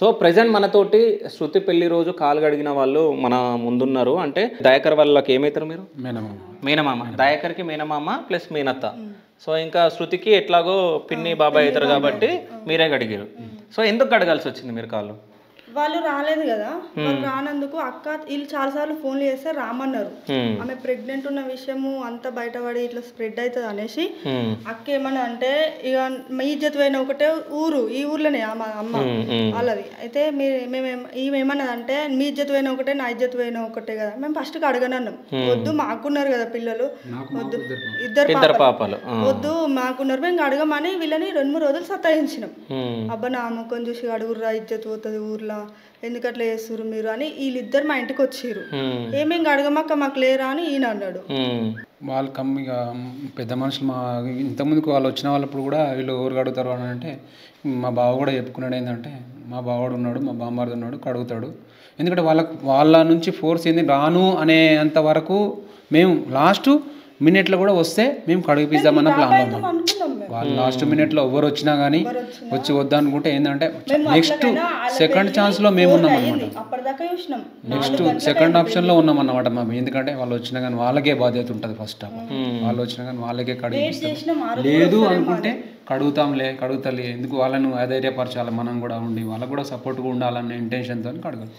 So, present మనతోటి శృతి పెళ్లి రోజు కాలు గడిగిన వాళ్ళు మన ముందున్నారు. అంటే దయాకర్ వాళ్ళకి ఏమైతారు మీరు? మేనమామ. మేనమామ. దయాకర్‌కి మేనమామ ప్లస్ మేనత్త. సో, ఇంకా శృతికి ఎట్లాగో పిన్ని, బాబాయ్ అయితారు కాబట్టి మీరే గడిగారు. సో, ఎందుకు గడగాల్సొచ్చింది మీరు కాళ్ళు? వాళ్ళు రాలేదు కదా, వాళ్ళు రానందుకు అక్క వీళ్ళు చాలాసార్లు ఫోన్లు చేస్తే రామన్నారు. ఆమె ప్రెగ్నెంట్ ఉన్న విషయము అంతా బయటపడి ఇట్లా స్ప్రెడ్ అవుతుంది అనేసి అక్క ఏమన్నా అంటే ఇక మీ ఇజ్జత్ పోయిన ఒకటే ఊరు, ఈ ఊర్లోనే అమ్మ వాళ్ళది. అయితే మేము ఈమె ఏమన్నదంటే మీ ఇజ్జత్ పోయిన ఒకటే, నా ఇజ్జత్ పోయిన ఒకటే కదా. మేము ఫస్ట్ అడగనన్నాం, వద్దు మాకున్నారు కదా పిల్లలు, వద్దు ఇద్దరు పాపలు వద్దు మాకున్నారు, మేము అడగమని వీళ్ళని 2-3 రోజులు సతాయించినాం. అబ్బా నా ముఖం చూసి అడుగుర్రా, ఇజ్జత్ పోతుంది ఊర్లో, ఎందుకు అట్లా చేస్తుర్రు మీరు అని వీళ్ళిద్దరు మా ఇంటికి వచ్చిర్రు. ఏమేం అడగమాక మాకు లేరా అని ఈయన అన్నాడు. వాళ్ళు ఇక పెద్ద మనుషులు మా ఇంతకుముందుకు వాళ్ళు వచ్చిన వాళ్ళప్పుడు కూడా వీళ్ళు ఎవరు కడుగుతారు అని అంటే మా బావ కూడా చెప్పుకున్నాడు. ఏంటంటే మా బావడు ఉన్నాడు, మా బామ్మర్ది ఉన్నాడు, కడుగుతాడు. ఎందుకంటే వాళ్ళ నుంచి ఫోర్స్ ఏంది రాను అనేంత వరకు మేము లాస్ట్ మినిట్లో కూడా వస్తే మేము కడిగిపిద్దామన్న ప్లాన్లో ఉన్నాం. వాళ్ళు లాస్ట్ మినిట్లో ఎవరు వచ్చినా కానీ వచ్చి వద్దనుకుంటే ఏంటంటే నెక్స్ట్ సెకండ్ ఛాన్స్లో మేము ఉన్నాం అనమాట. నెక్స్ట్ సెకండ్ ఆప్షన్లో ఉన్నాం అన్నమాట మేము. ఎందుకంటే వాళ్ళు వచ్చినా కానీ వాళ్ళకే బాధ్యత ఉంటుంది. ఫస్ట్ వాళ్ళు వచ్చినా కానీ వాళ్ళకే కడిగిపిస్తాం. లేదు అనుకుంటే కడుగుతలే ఎందుకు వాళ్ళను అధైర్యపరచాలి, మనం కూడా ఉండి వాళ్ళకు కూడా సపోర్ట్గా ఉండాలనే ఇంటెన్షన్తో కడగాలి.